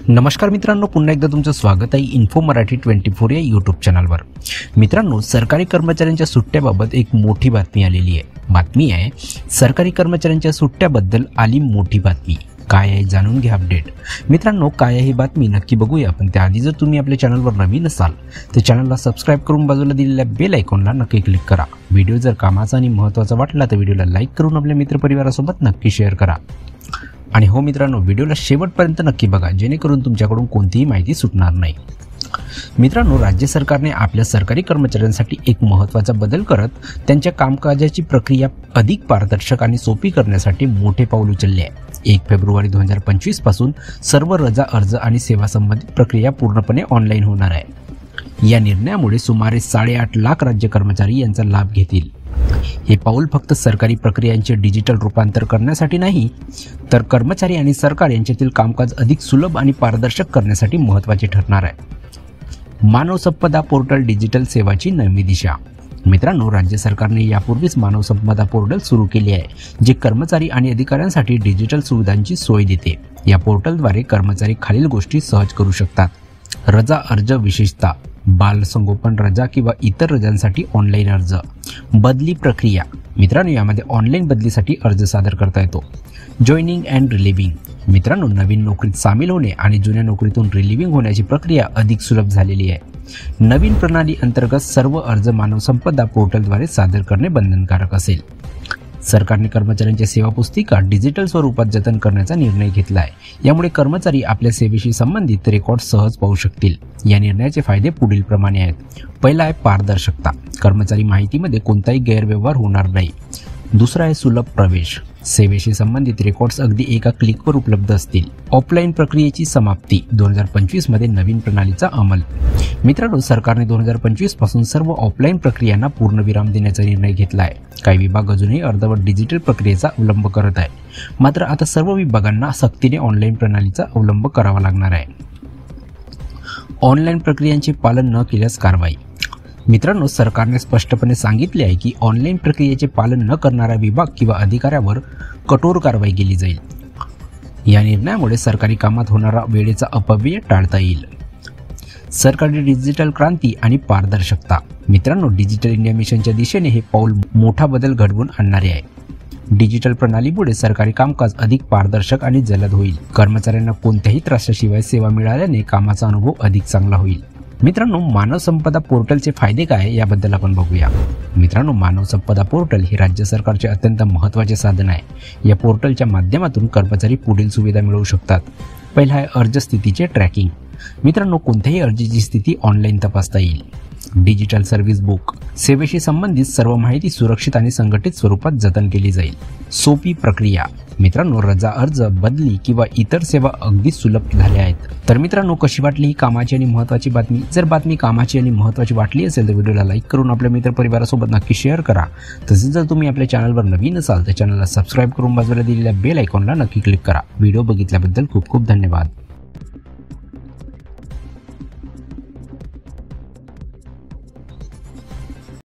नमस्कार मित्रांनो, पुन्हा एकदा तुमचं स्वागत आहे इन्फो मराठी 24 या यूट्यूब चॅनलवर। मित्रांनो, सरकारी कर्मचाऱ्यांच्या सुट्ट्याबाबत एक मोठी बातमी आलेली आहे। बातमी आहे सरकारी कर्मचाऱ्यांच्या सुट्ट्याबद्दल आली मोठी बातमी। काय आहे जाणून घ्या अपडेट। मित्रांनो, काय आहे ही बातमी नक्की बघूया, पण त्याआधी जर तुम्ही आपल्या चॅनलवर नवीन असाल तर चॅनलला सबस्क्राइब करून बाजूला दिलेल्या बेल आयकॉनला नक्की क्लिक करा। व्हिडिओ जर कामाचा आणि महत्त्वाचा वाटला तर व्हिडिओला लाईक करून आपल्या मित्रपरिवारासोबत नक्की शेअर करा। आणि हो मित्रांनो, व्हिडिओला शेवटपर्यंत नक्की बघा, जेणेकरून तुमच्याकडून कोणतीही माहिती सुटणार नाही। मित्रांनो, राज्य सरकारने आपल्या सरकारी कर्मचाऱ्यांसाठी एक महत्त्वाचा बदल करत त्यांच्या कामकाजाची प्रक्रिया अधिक पारदर्शक आणि सोपी करण्यासाठी मोठे पाऊल उचलले आहे। 1 फेब्रुवारी 2025 पासून सर्व रजा अर्ज आणि सेवा संबंधित प्रक्रिया पूर्णपणे ऑनलाईन होणार आहे। या निर्णयामुळे सुमारे 8.5 लाख राज्य कर्मचारी यांचा लाभ घेतील। हे पाऊल फक्त सरकारी प्रक्रियांचे डिजिटल रूपांतर करण्यासाठी नाही, तर कर्मचारी आणि सरकार यांच्यातील कामकाज अधिक सुलभ आणि पारदर्शक करण्यासाठी महत्त्वाचे ठरणार आहे। मानव संपदा पोर्टल डिजिटल सेवाची नवी दिशा। मित्रांनो, राज्य सरकारने यापूर्वीच मानव संपदा पोर्टल सुरू केले आहे, जे कर्मचारी आणि अधिकाऱ्यांसाठी डिजिटल सुविधांची सोय देते। या पोर्टलद्वारे कर्मचारी खालील गोष्टी सहज करू शकतात: रजा अर्ज, विशेषतः बालसंगोपन रजा किंवा इतर रजांसाठी ऑनलाईन अर्ज। बदली प्रक्रिया। मित्रांनो, यामध्ये ऑनलाईन बदलीसाठी अर्ज सादर करता येतो। Joining and relieving. मित्रांनो, नवीन नोकरीत सामील होणे आणि जुन्या नोकरीतून रिलिव्हिंग होण्याची प्रक्रिया अधिक सुलभ झालेली आहे। नवीन प्रणाली अंतर्गत सर्व अर्ज मानव संपदा पोर्टलद्वारे सादर करणे बंधनकारक असेल। सरकारने कर्मचाऱ्यांच्या सेवा पुस्तिका डिजिटल स्वरूपात जतन करण्याचा निर्णय घेतला आहे। यामुळे कर्मचारी आपल्या सेवेशी संबंधित रेकॉर्ड सहज पाहू शकतील। या निर्णयाचे फायदे पुढील प्रमाणे आहेत। पहिला आहे पारदर्शकता। कर्मचारी माहितीमध्ये कोणताही गैरव्यवहार होणार नाही। दुसरा आहे सुलभ प्रवेश। सेवेशी संबंधित रेकॉर्ड्स अगदी एका क्लिकवर उपलब्ध असतील। ऑफलाईन प्रक्रियेची समाप्ती। 2025 मध्ये नवीन प्रणालीचा अंमल। मित्रांनो, सरकारने 2025 पासून सर्व ऑफलाईन प्रक्रियांना पूर्णविराम देण्याचा निर्णय घेतला आहे। काही विभाग अजूनही अर्धवट डिजिटल प्रक्रियेचा अवलंब करत आहे, मात्र आता सर्व विभागांना सक्तीने ऑनलाईन प्रणालीचा अवलंब करावा लागणार आहे। ऑनलाईन प्रक्रियांचे पालन न केल्यास कारवाई। मित्रांनो, सरकारने स्पष्टपणे सांगितले आहे की ऑनलाईन प्रक्रियेचे पालन न करणाऱ्या विभाग किंवा अधिकाऱ्यावर कठोर कारवाई केली जाईल। या निर्णयामुळे सरकारी कामात होणारा वेळेचा अपव्यय टाळता येईल। सरकारी डिजिटल क्रांती आणि पारदर्शकता। मित्रांनो, डिजिटल इंडिया मिशनच्या दिशेने हे पाऊल मोठा बदल घडवून आणणारे आहे। डिजिटल प्रणालीमुळे सरकारी कामकाज अधिक पारदर्शक आणि जलद होईल। कर्मचाऱ्यांना कोणत्याही त्रासाशिवाय सेवा मिळाल्याने कामाचा अनुभव अधिक चांगला होईल। मित्रांनो, मानव संपदा पोर्टलचे फायदे काय याबद्दल आपण बघूया। मित्रांनो, मानव संपदा पोर्टल हे राज्य सरकारचे अत्यंत महत्त्वाचे साधन आहे। या पोर्टलच्या माध्यमातून कर्मचारी पुढील सुविधा मिळवू शकतात। पहिला आहे अर्ज स्थितीचे ट्रॅकिंग। मित्रांनो, कोणत्याही अर्जाची स्थिती ऑनलाईन तपासता येईल। Digital service book. सेवेशी संबंधित सर्व माहिती सुरक्षित आणि संघटित स्वरूपात जतन केली जाईल। सोपी प्रक्रिया। मित्रांनो, रजा अर्ज, बदली किंवा इतर सेवा अगदी सुलभ झाल्या आहेत। तर मित्रांनो, कशी वाटली ही कामाची आणि महत्त्वाची बातमी? जर बातमी कामाची आणि महत्त्वाची वाटली असेल तर व्हिडिओला लाईक करून आपल्या मित्रपरिवारासोबत नक्की शेअर करा। तसेच जर तुम्ही आपल्या चॅनलवर नवीन असाल तर चॅनलला सबस्क्राइब करून बाजूला दिलेल्या बेल आयकॉनला नक्की क्लिक करा। व्हिडिओ बघितल्याबद्दल खूप खूप धन्यवाद।